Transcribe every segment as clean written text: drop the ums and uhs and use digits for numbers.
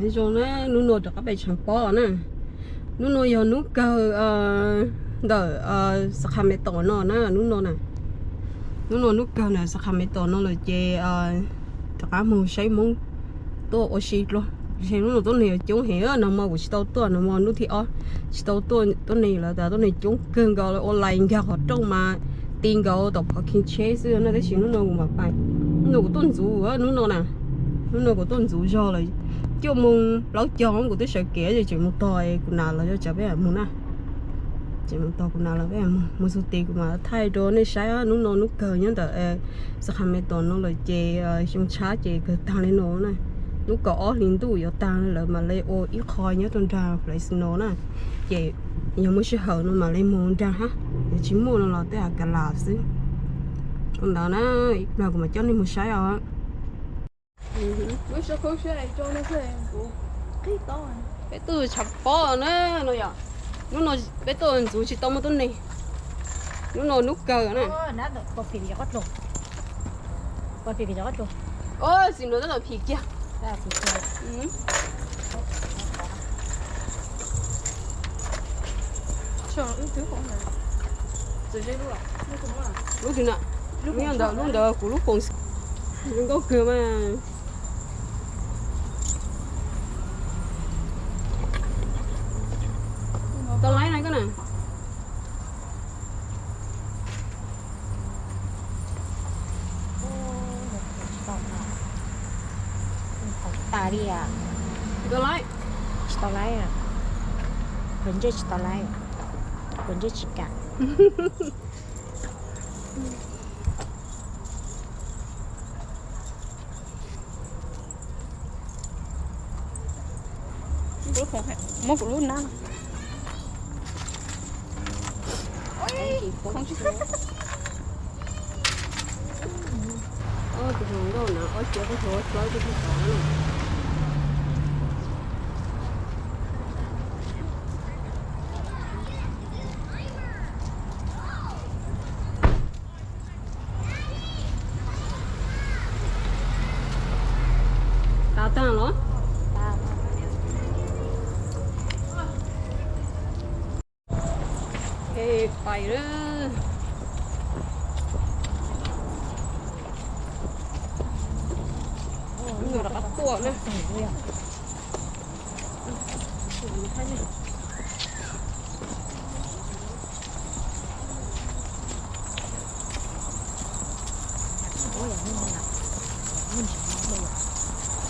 cái chỗ nó nuôi được các bài chẳng bỏ nè nó nuôi giờ nó cơ đỡ sắc hàm mẹ tổ nó nè nó nuôi nè nó nuôi nó cơ nè sắc hàm mẹ tổ nó là chè tất cả mùng sấy mùng to ở xí luôn thì nó tôi này chúng hiểu nó mà của tôi nó mà nó thì tôi này là tôi này chúng cơn gọi là online gặp họ trong mà tiền gọi tập họ kinh chế xưa nó để xin nó mà phải nó của tôi rủ nó nè nó của tôi rủ cho là cho mùng lão chồng của tôi sợ kể rồi chuyện một tỏi của nào là cho cháu bé mùng nè chuyện một tỏi của nào là bé một số tiền của mà thay đồ này sai nó cờ nhá tại sao không mấy tuần nó là chè xong chả chè cái tăng lên nó này nó có liên tục có tăng là mà lấy ô ít khói nhá tuần ra lại xin nó nè chè nhiều mới sẽ hở nó mà lấy mùng ra ha chỉ mua nó là tới cả là xí còn đó nó ít nào của mà cho nên một sai à mới sẽ không sẽ cho nó sẽ cái to này bé từ chập bò nữa nó giờ nó bé từ dù chỉ tao một tuần này nó nút cờ này nó được có phì cho rồi có phì cho rồi ôi xin nó rất là phì kia ra phì kia chờ những thứ không này rồi đây luôn lúc thì nào lúc đó của lúc còn những có cửa mà tao lấy này cái này tà đi à tao lấy à vẫn chưa tao lấy vẫn chưa chỉ cả lúc không hết mất của lúc nào không chứ ôi cái thằng đâu nào ôi chưa có thôi chơi cái thằng đó tao tao nó cái phải đó người đã bắt tua nữa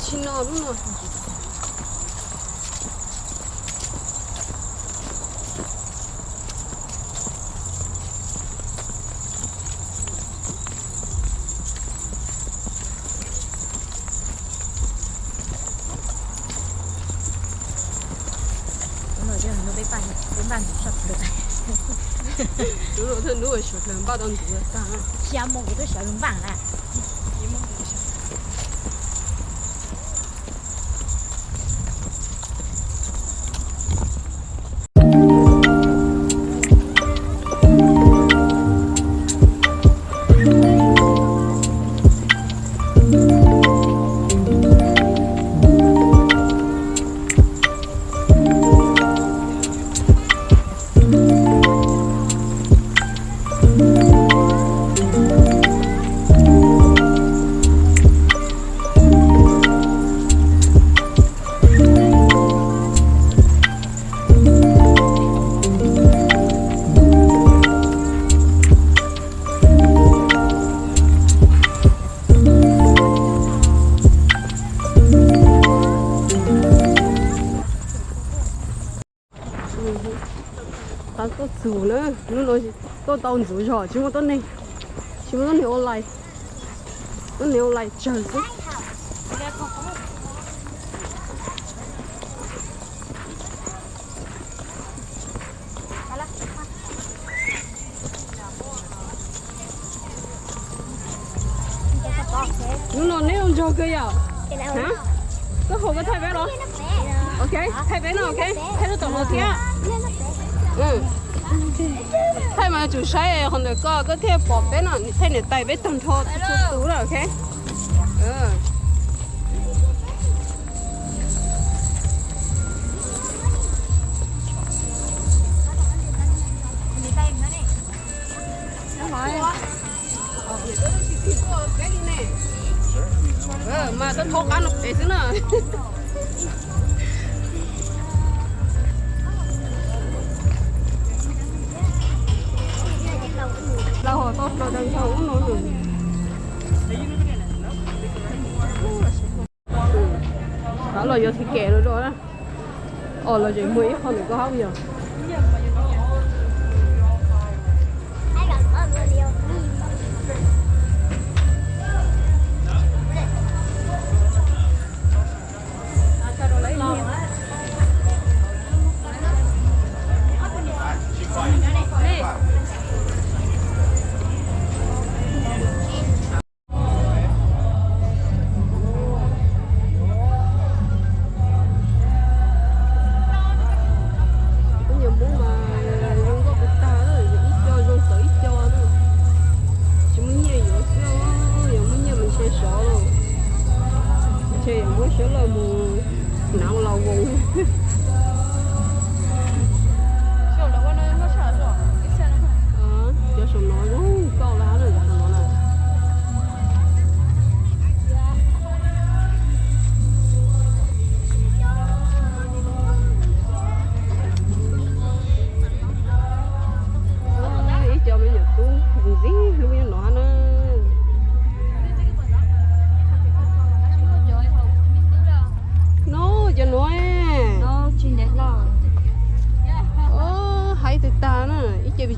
xin nó đúng rồi đến bàn sập được đúng rồi thân đuổi sụt lần bao đông tuổi ta xem một cái sợi lúng vàng này tao có rủ nữa nó nói tao rủ rồi chứ mà tao này online trời ơi nó nếu không cho kia hả có hồ có thay vé đó ok thay vé nào ok thay nó tổng một thế thay mà chủ sai còn được có thêm bỏ vé nào thay để tay vé tổng thô tú rồi ok cá nó bé xíu nữa. Lâu hồi tốt rồi đang thấu nó rồi. Đó là giờ thì kẻ rồi đó. Là chỉ mới không được có hóc giờ.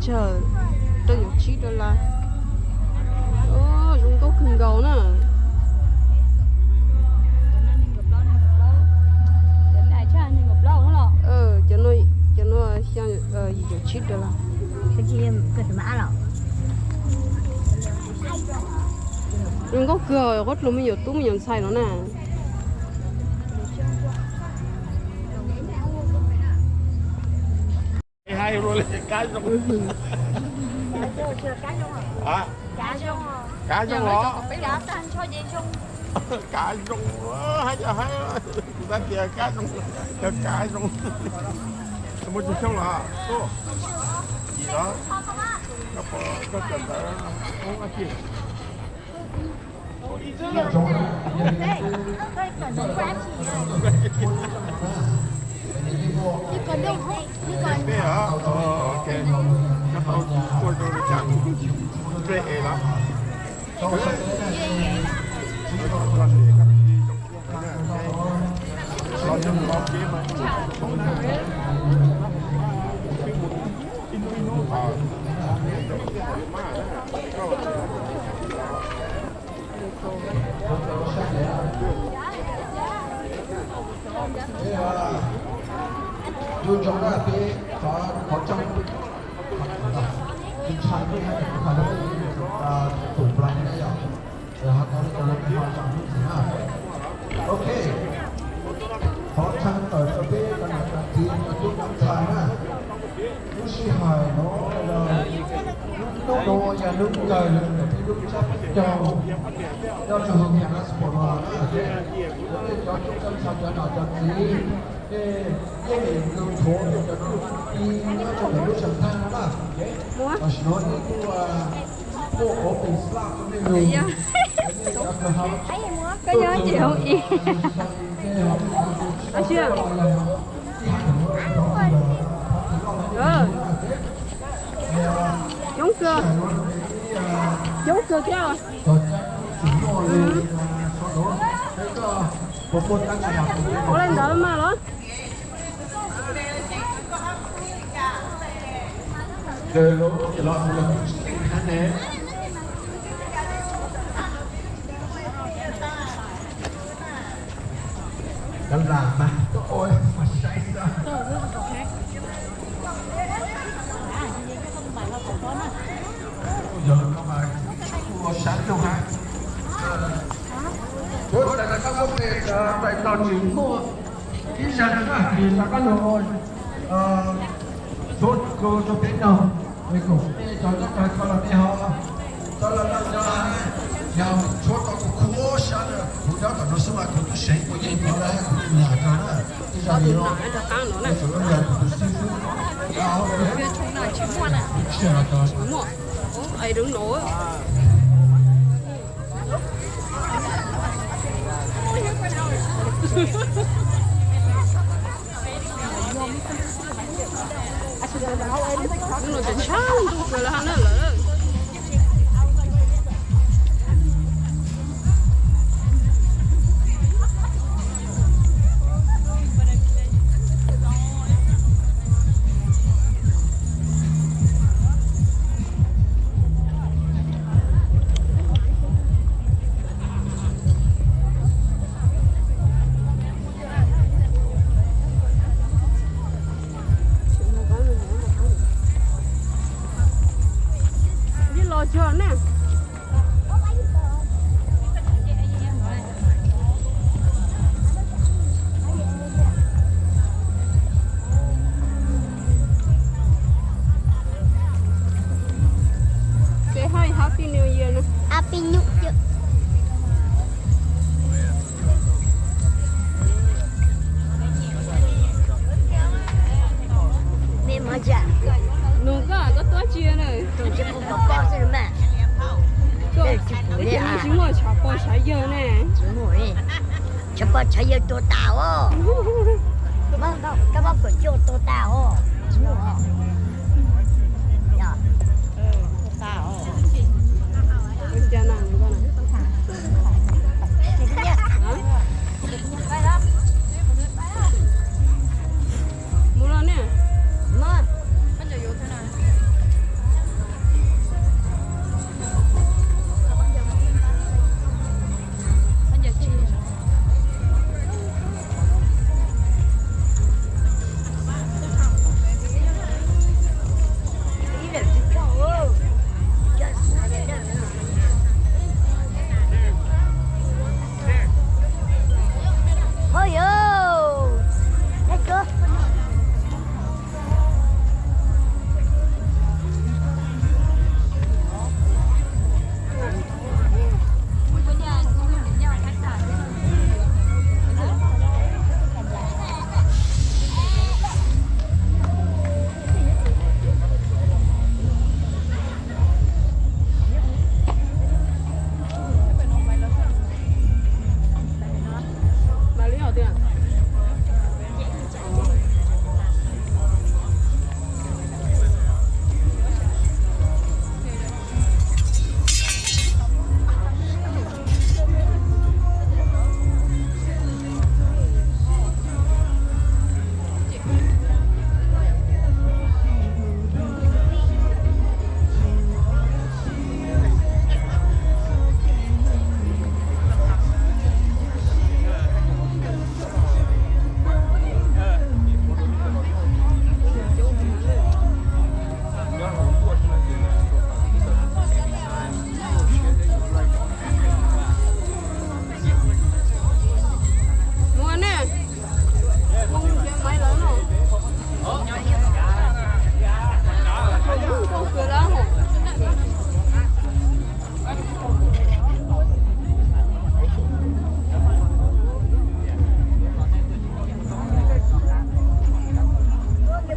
Chờ tôi dùng $9 dùng có khung gấu nữa cho nó sang gì dùng $9 cái gì cái mã nào dùng có cửa gót luôn mình tú mình xài nó nè hai rồi cá rong à cá rong đó cá rong hay là hay ta kia cá rong một chút xong là cô gì đó có cần không ăn gì đi còn đâu đi còn đây hả ok nó không tôi rồi chẳng dễ lắm dù trong đó thì có trong chính sách cái hay là nó tủ lạnh đấy ạ rồi họ có cái lạnh họ chẳng biết gì nào ok họ chăng ở chỗ bên còn là thì nó nắm thời mà nó suy hỏi nó đồ nhà nước lời thì lúc chắc cho trường hợp nhà nó sport hóa cho trung tâm sản xuất nào cho gì cái đường phố cho nó đi nó cho nó lúc chẳng than đó mà nó đi cô có tình slap nó đi đường có nhớ chị không yên à chưa giống cơ chưa có lên đó mà đó rồi nó lọt một lần hắn nè đang làm mà ôi mà say ra giờ các bạn mua sáng đâu hả bố là các bố về tại tàu chịu mua cái sản là thì là các đồ rốt cho biết đâu mình cũng cho các bạn coi là đi họ cho là nhà chốt có khu sản là khu đó còn nó sống ở khu sấy của dân nó là nhà cái đó cái giờ gì đó cái chỗ đó là khu sinh sống đó biết chúng nào chịu ngoan à đó ai đứng nổi nó chỉ chán rồi là nó lỡ cho nè say hi happy new year nè Happy New Year. Mẹ mà dạ. 누가 또 지연을这不包是什么？또 이게 무슨 잡고 사연네 뭐래?这包茶叶多大哦？这包果就多大哦？哦。呀。大哦。괜찮아 이거는 뭐라네 뭐?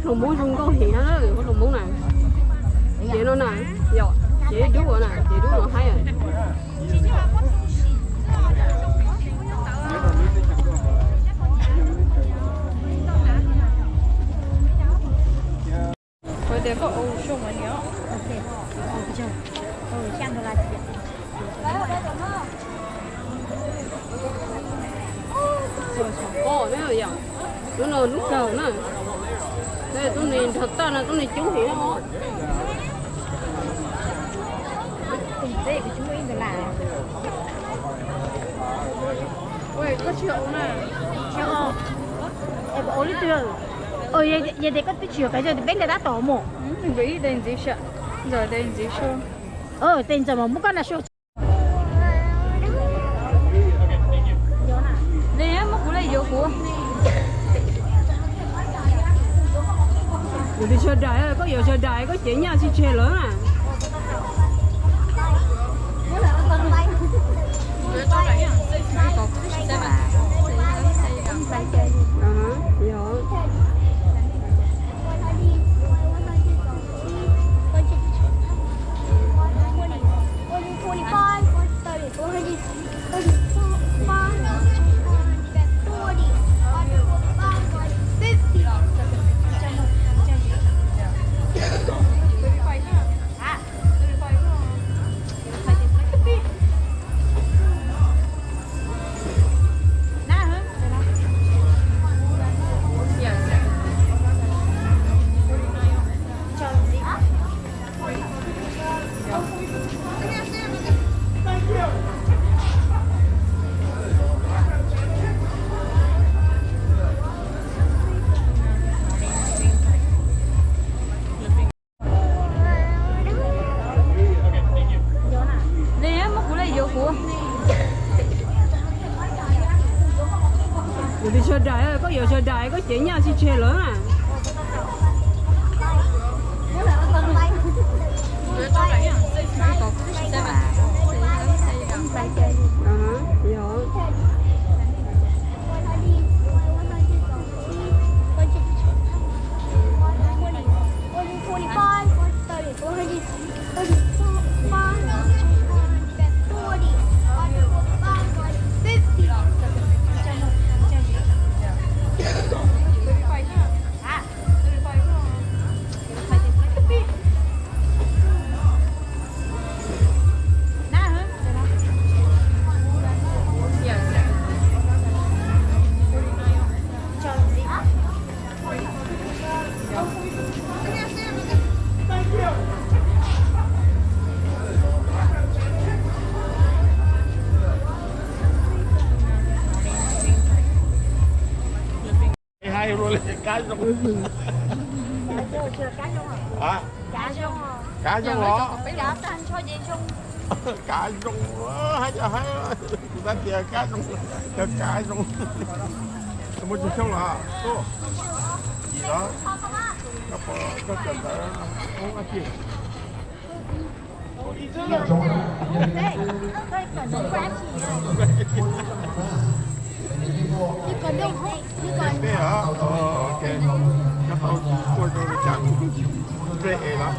thùng muỗng không có hiện đó có thùng muỗng này chị nó nè rồi chị đút rồi nè chị đút rồi thấy rồi Thôi để có ô xung ở nhớ. Ok. Chưa. Sang đồ là chị. Ồ, thế rồi vậy. Nó nồi nước cầu nè. Đây tôi nhìn thật ta là tôi nhìn chú hiểu không? Đây cái chú in là. Ôi, có triệu nè. Chưa không? Em có lý tưởng. Vậy thì có cái chiều cái giờ thì bên người ta tổ một. Vì tên gì sợ. Giờ tên gì sợ. Tên giờ mà muốn con là show. Đây á, mất của lấy vô của. Rồi đi chơi đại ơi, có giờ chơi đại có chỉ nhau chơi chơi lớn à. Rồi đi chơi đại có nhiều chơi đại có chỉ nhau chỉ chơi lớn à. Hai rồi cá rong. À, cá rong ló. Cá rong hay ta kìa cá rong. Một chút xong là tô gì đó có cần phải uống cái gì. Đây hả? Ok. Các bạn tôi chẳng rẻ lắm.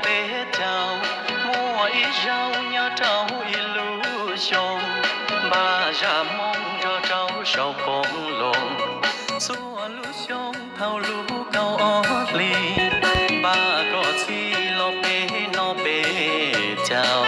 bé chào mua ít rau nhớ trâu illusion ba già mong cho trâu sầu con lồn xua illusion thao lú cao ót li ba có chi lo bé nó bé chào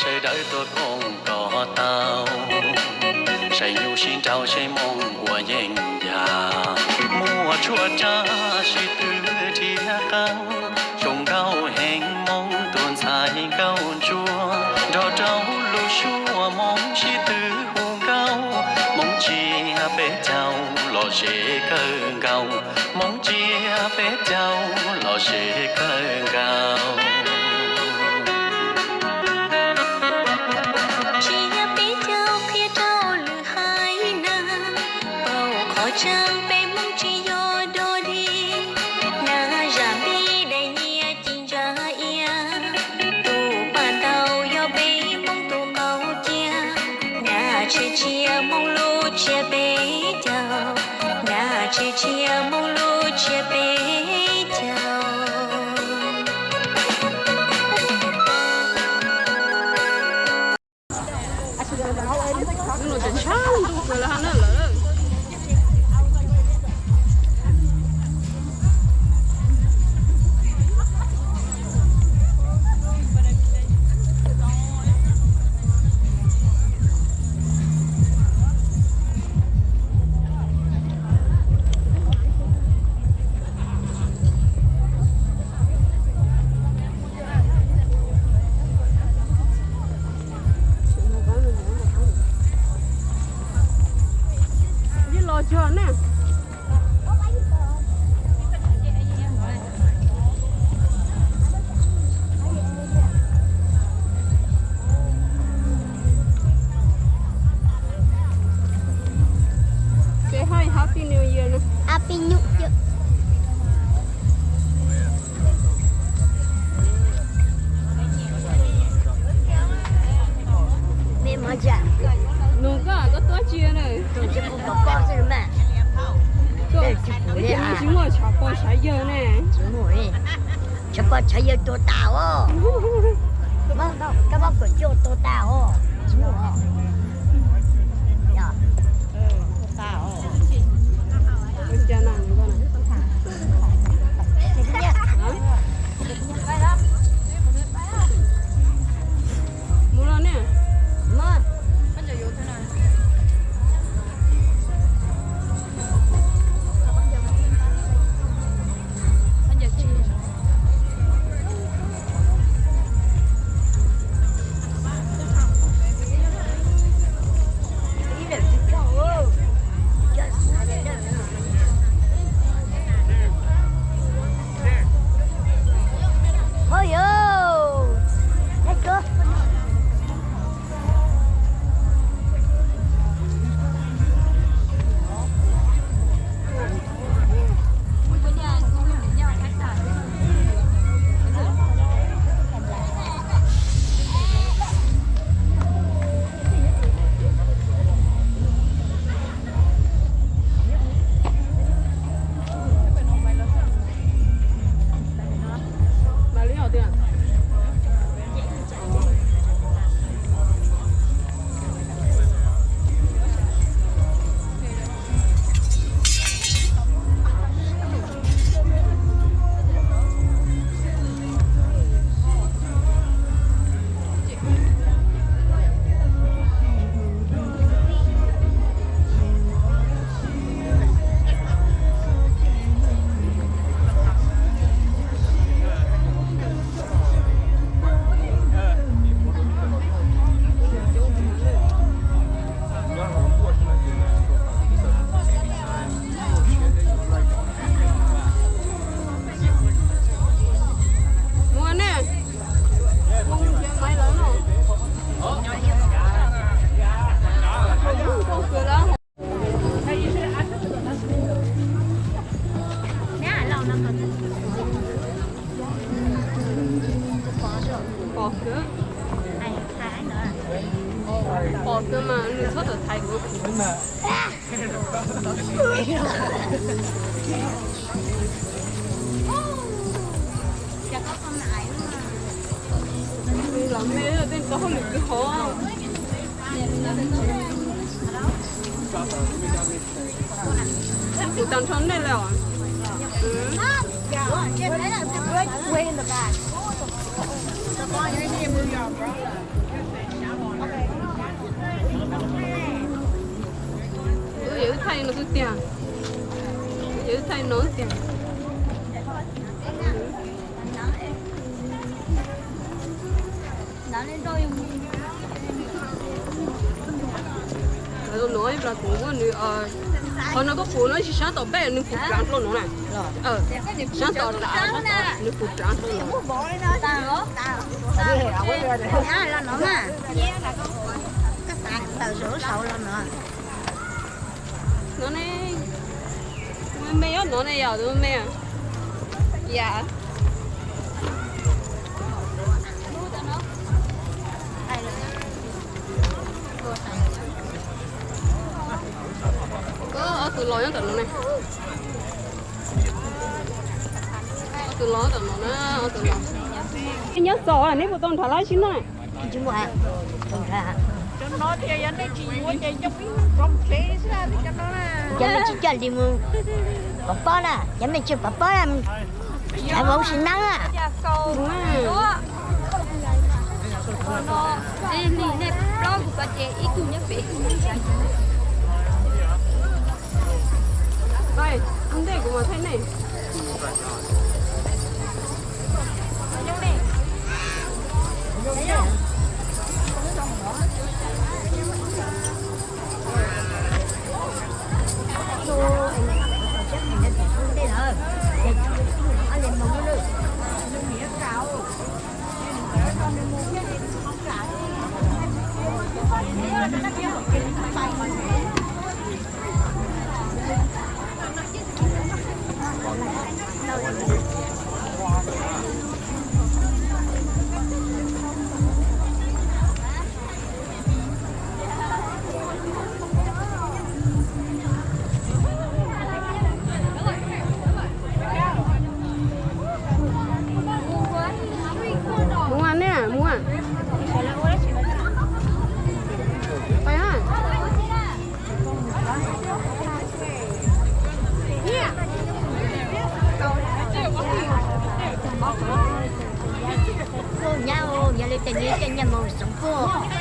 sẽ đợi tôi không có tao sẽ nhu xin trao sẽ mong của danh già mua chua cha suy tư chia cao trồng cao hẹn mong tuần dài cao chua cho trâu lu chua mong suy tư hùng cao mong chia bé cháu lo sẽ cơn cao mong chia bé cháu lo sẽ cơn cao chẳng bé mong chỉ do đôi đi na giảm đi đầy nia chính ra ia tu bàn đầu do bé mong tu câu chia na chia mong lu chia bé chào na chia mong lu chia bé chào nó chân chăng rồi là hắn nữa 么讲？农个个多钱呢？总是不包是嘛？对，就不你的啊。今我吃包啥药呢？怎么会？吃包菜要多大哦？干嘛不叫多大哦？怎么哦？呀，大哦。我家哪能个呢？没了呢。么？哎呦，那个。哪里好的？mua nè mua máy lớn rồi con cửa đó bỏ cửa bỏ cửa mà người thoát ở Thái Quốc làm mê ở bên có không được cái khó chị tàn trốn đây là Way in the back. giữ thay nó cứ tiền giữ thay nó tiền rồi nói là cũng có nữ còn nó có phụ nó chỉ sáng tàu bé nó phụ trắng luôn nó này sáng tàu là nó phụ trắng luôn nó này mẹ nó này giàu đúng mẹ dạ có ở từ lối nó tận này ở từ lối tận nó ở từ lối cái nhớ sổ là nếu một tuần thả lái chín này Chứ mà không ra. Cho nó thì anh ấy chỉ muốn chạy trong cái trong xe ra thì cho nó là. Cho mình chỉ cho đi mua. Papa nè, cho mình chưa papa làm. Ai muốn xin nắng à? nó em đi nè lo của bà chị ít cũng nhất bị đây anh đây của mà thế này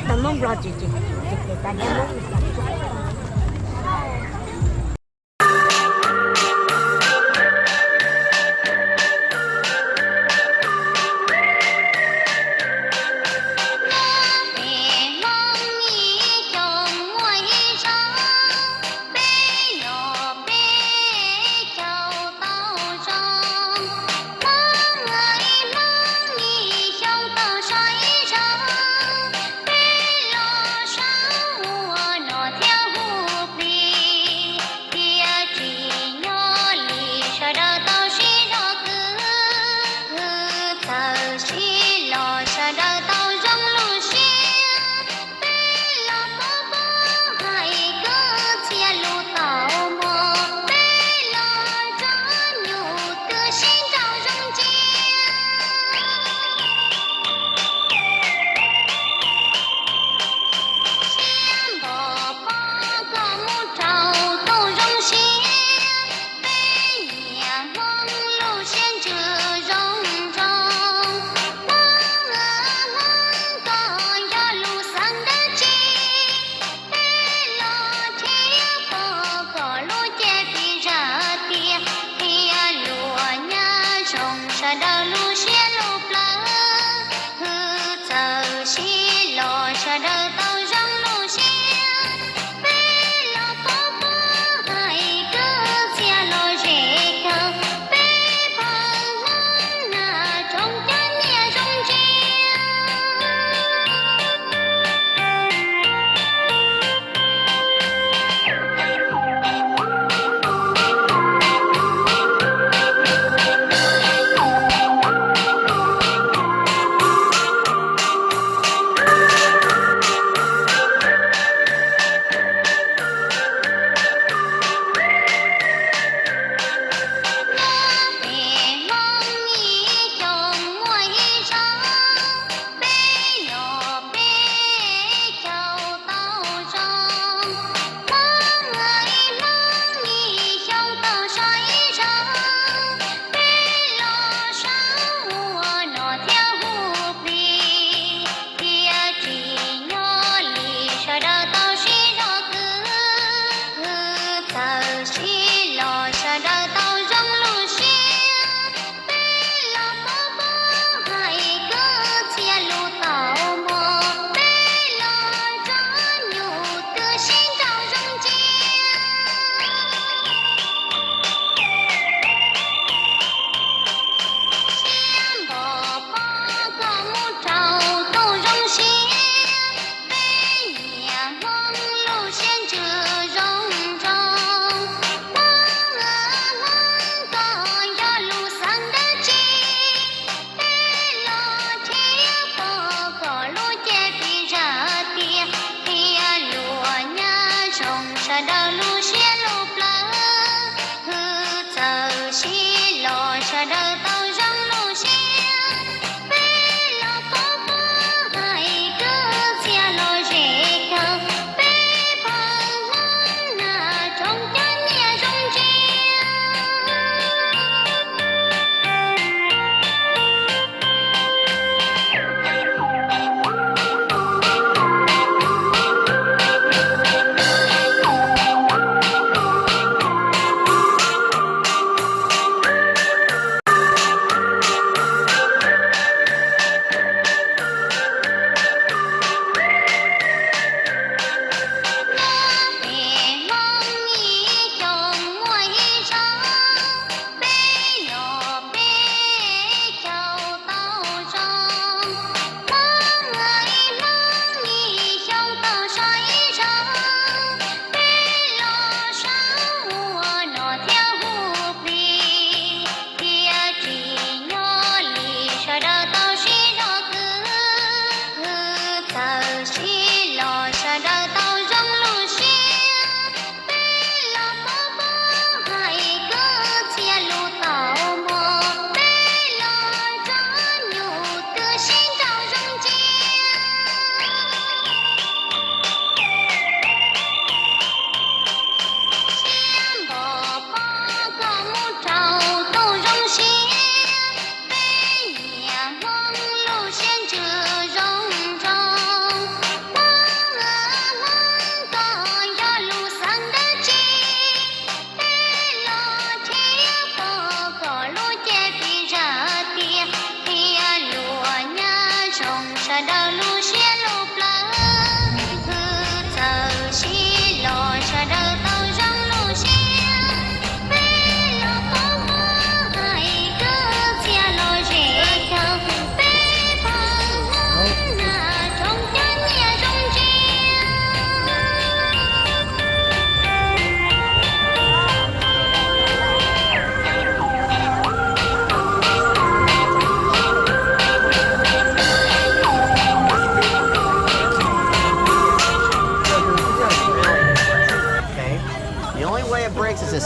tao mong lo chị ta đem mong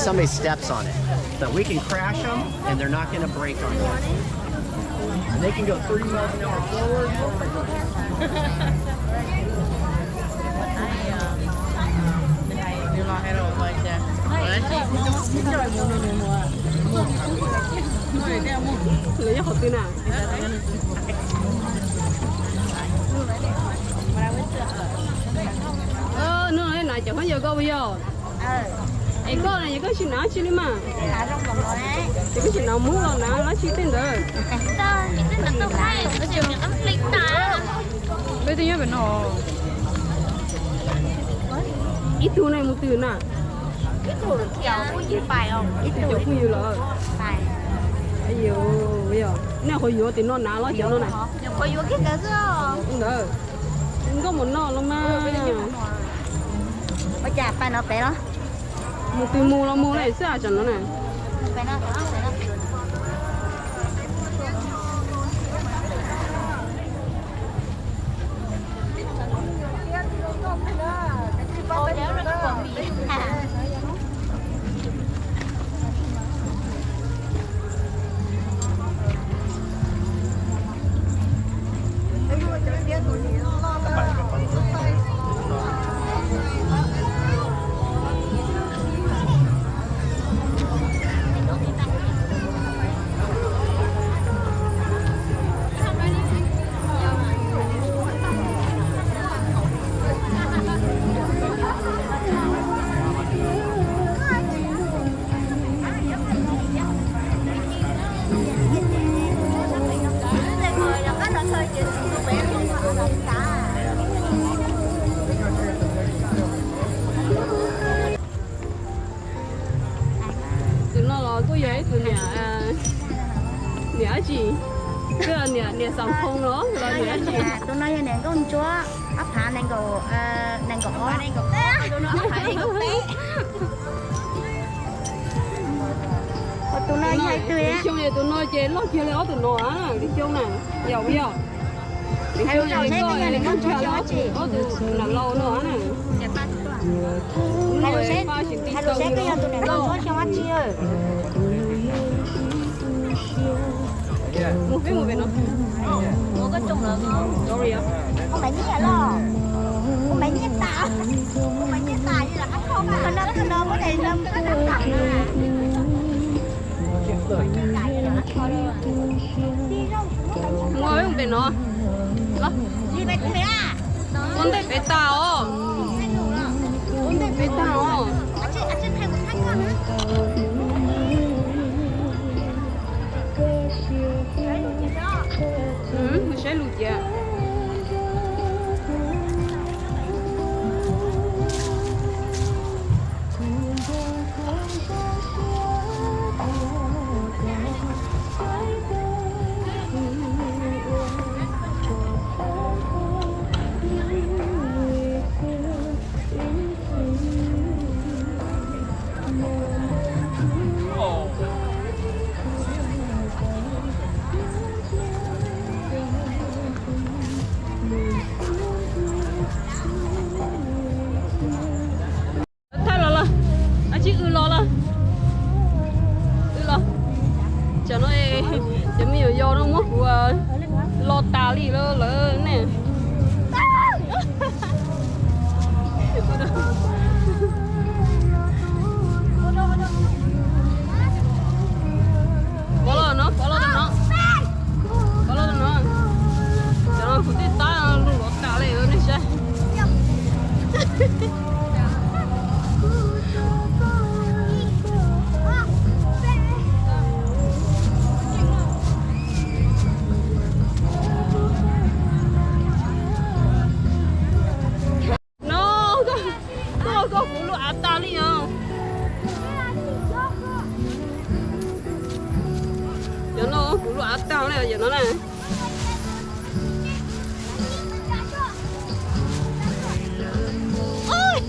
somebody steps on it. So we can crash them, and they're not going to break on you. And they can go 30 miles an hour forward. lấy học từ nào nó nói này chẳng có giờ câu bây giờ em có này có chuyện nào chứ đi mà chỉ có chuyện nào muốn lo nào nó chỉ tin được bây giờ phải nó ít tu này một từ nào ít tuổi kiểu cũng gì phải không ít chỗ tuổi không nhiều rồi phải bây giờ nếu hồi vừa thì nó nào nó chở nó này nhưng có vô cái gì không được không có một nó luôn mà bây giờ phải nó bé đó một từ mua này sao chở nó này bé nó nhớ gì cái là nhớ sòng không đó là nhớ gì tôi nói này con chúa ấp hạ này cổ tôi nói ấp hạ này cổ bé tôi nói hai tuổi á chung này tôi nói chế lót kia lót từ nó á đi chung này giàu bây giờ đi chung này coi này con chờ lót từ làm lâu nữa này hai đứa xét cái giờ tụi này con chúa trong mắt chi ơi một bên nó một cái chung là sorry á không phải nhẹ lo không phải nhẹ tạ không phải nhẹ tạ như là ăn không à cái nó có thể lâm cái nó thẳng à ngồi không bên nó đi bên mẹ à con đây phải tao con đây phải tao ở trên thầy một thanh con mình sẽ lùi chưa cho nó cho mình vô nó mất của lo tà li lỡ nè bỏ lo nó cho nó cũng tí ta luôn lo tà li nữa nè sao tao này giờ nó này ôi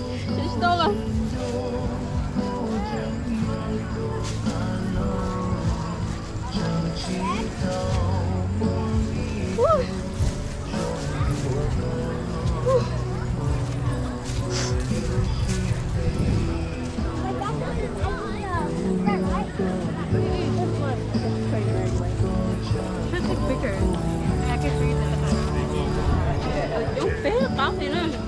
này nữa.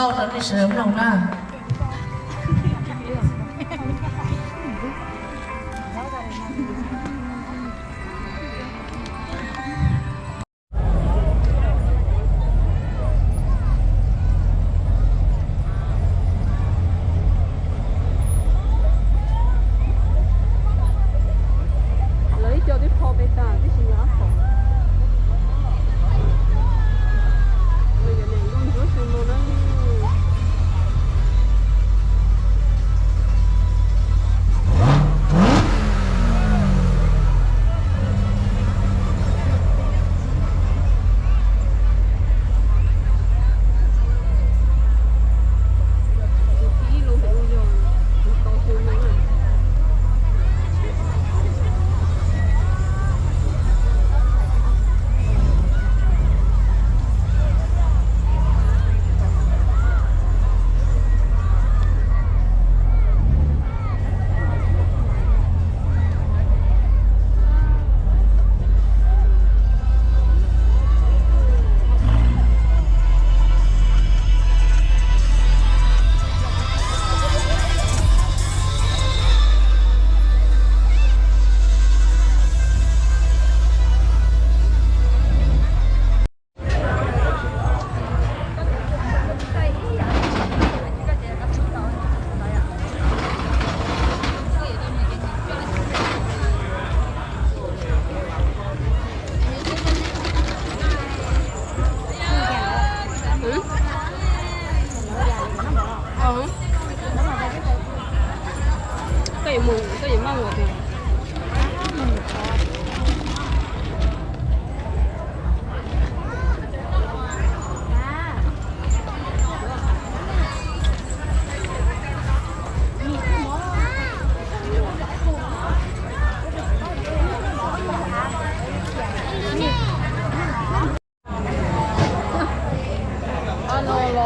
câu đó đi sớm lòng na. lấy cho cái kho bê ta cái gì đó bây giờ này con rửa xong rồi nó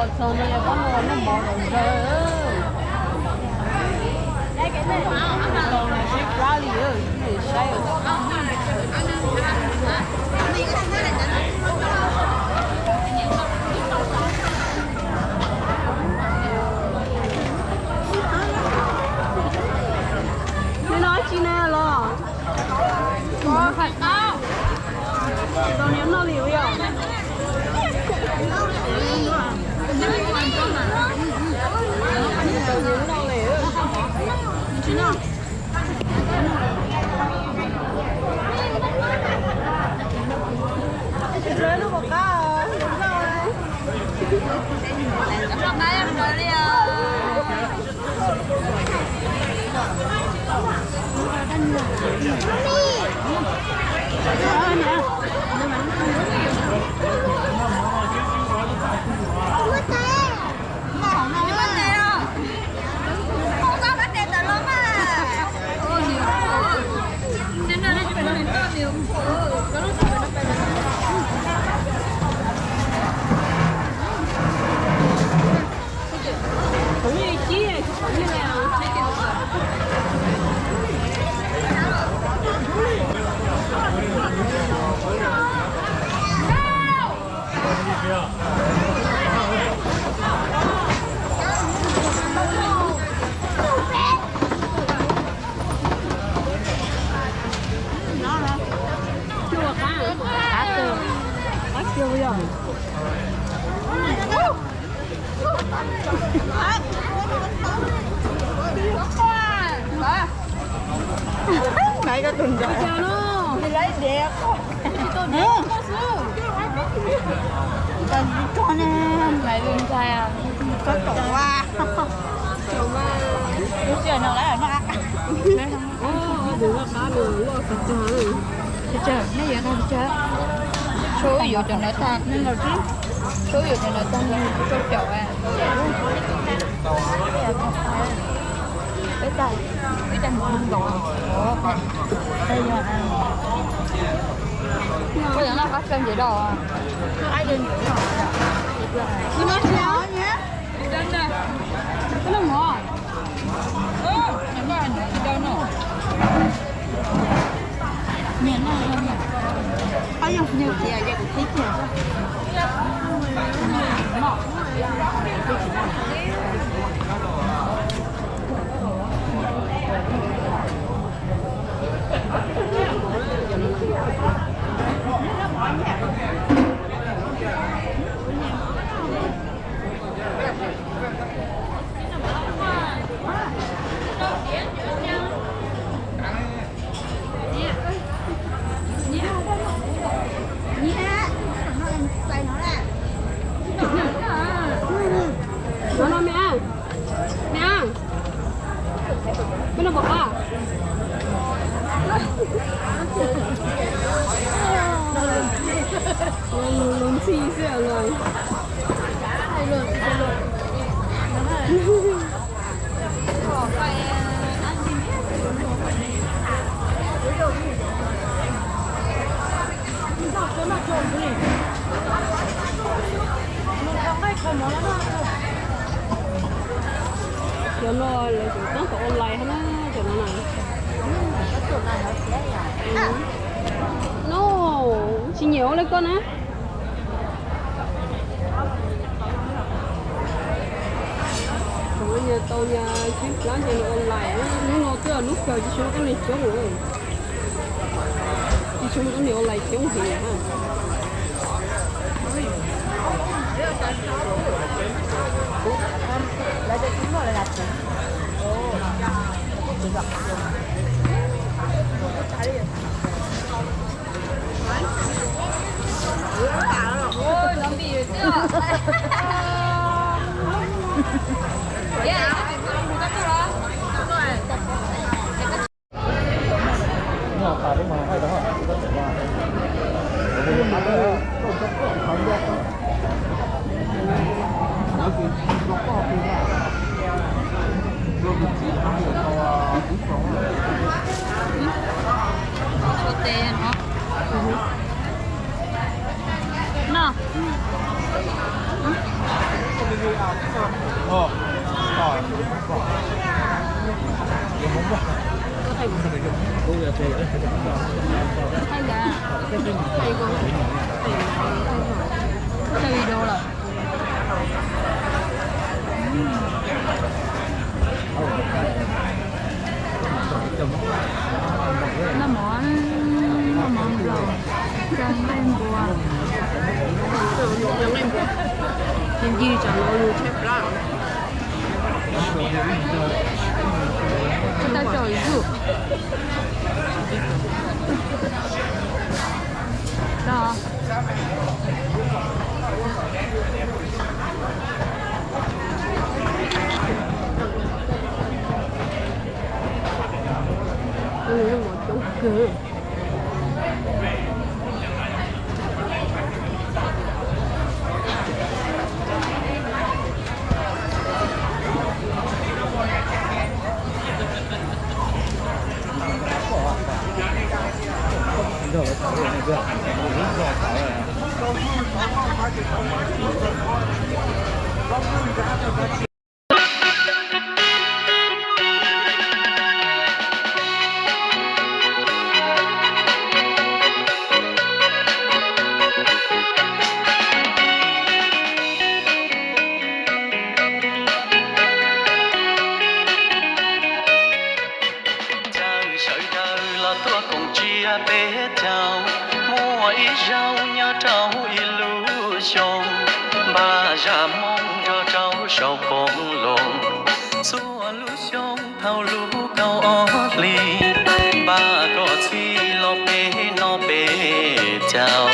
bỏ xong rồi có nó bỏ rồi đây cái này còn là shake rally ơi này shake nó nói chi nè lo có phải tao tao nhắm nó liều rồi rơi nó một cái đúng rồi làm cái em rồi đi Mày có tuần rồi. Đi lấy đẹp. Con em mày lên trai à? Có tổ qua. Lúc giờ nào lấy ở nó ăn. Đừng có cá nữa, phải chơi. Trời, nó giờ tao chơi. Số ví dụ cho nó ta nên là chứ. Số ví dụ cho nó ta như số chậu à. Cái tay không gọi. Đây giờ ăn. Bây giờ nó phát cơm vậy đồ à. Ai đừng nhưng mà nhỏ nhé. Đây nè. Cái nó ngọt. Những cái này đâu nữa. Nhìn nó không nhỉ? Có dòng nhiều chị à, giờ cũng thích nhỉ? Mọc. Nó mẹ cái nó bỏ à lùm xì xìa rồi cho nó là chúng ta có online hết á cho nó này no chỉ nhiều lấy con á còn nhà tôi nhà chuyến lắm cho nó online nó cứ là lúc chờ chỉ xuống cái này xuống rồi chỉ xuống cái này online xuống thì ha Lấy cho chúng rồi là chuyện. Ôi, làm gì vậy chứ? nó 哦，啊，有红包。 thay gà thay con thay đồ là nó món đồ trăng lên bùa thêm gì cho nó luôn chép ra chúng ta trời rượu đó một chỗ cửa bé chào mua ít rau nhà trâu illusion bà già mong cho trâu sầu bông lồng xua illusion thao lú cao ót ly bà có suy lo bé nó bé chào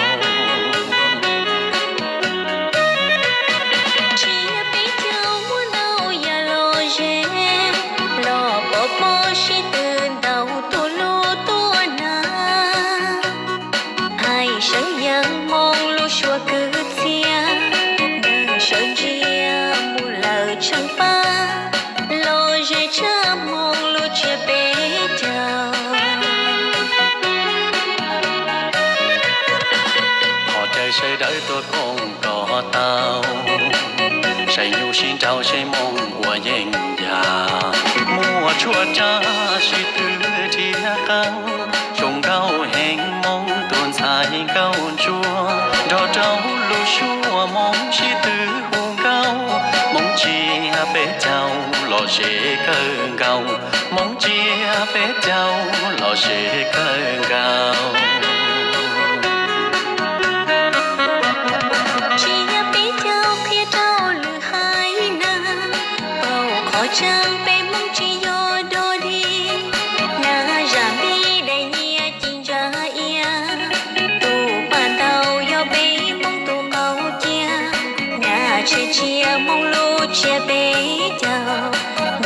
sẽ đợi tôi không có tao sẽ nhu xin trao sẽ mong của dân già mùa chua cha chỉ từ chia cao trồng cao hẹn mong tuần dài cao chua đò trâu lu chua mong chỉ từ hùng cao mong chia bé chào lò sẽ cơn cao mong chia bé chào lò sẽ cơn cao Chẳng bé mong chỉ do đôi đi na ra mi đầy nhia chính ra ia tu bàn đầu do bé mong tu câu chia na chia chia mong lu chia bé chào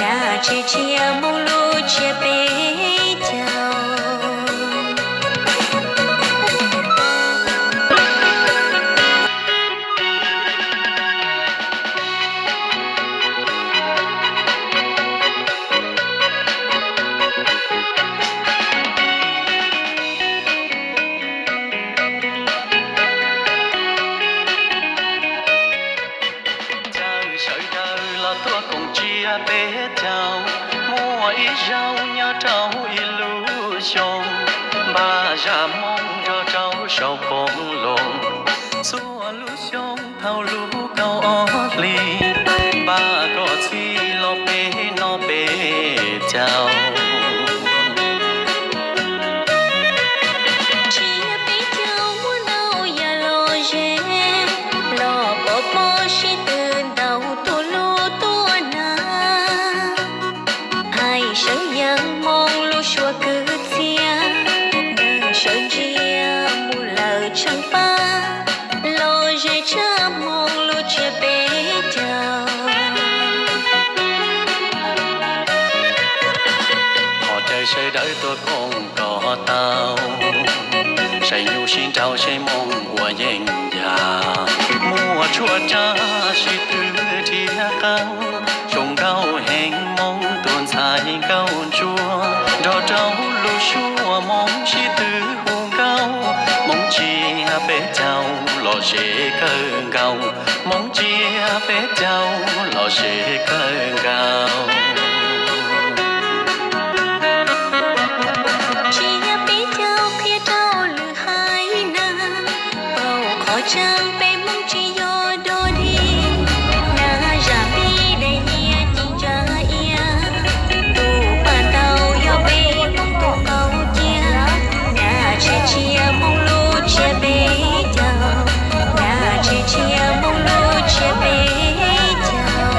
na chia chia mong lu chia bé chào bé chào mua ít rau nhà trâu illusion bà già mong cho trâu sầu bông lồng xua illusion thao lú cao ót ly bà có suy lo bé nó bé chào sẽ đợi tôi không có tao sẽ nhu xin trao sẽ mong của dân già mùa chua cha chỉ từ chia cao trồng cao hẹn mong tuần dài cao chua đò trâu lu chua mong chỉ từ hùng cao mong chia bé chào lò sẽ cơn gầu mong chia bé cháu lò sẽ cơn gầu chia bé cháu phía cháu lư hai na bầu khó trang bé mong chỉ do đôi đi na ra bi đây nia chỉ ra ia tu bàn tàu yo bé mong tu cầu chia na chia mong lu chia bé cháu na chia mong lu chia bé cháu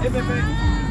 Hey, baby.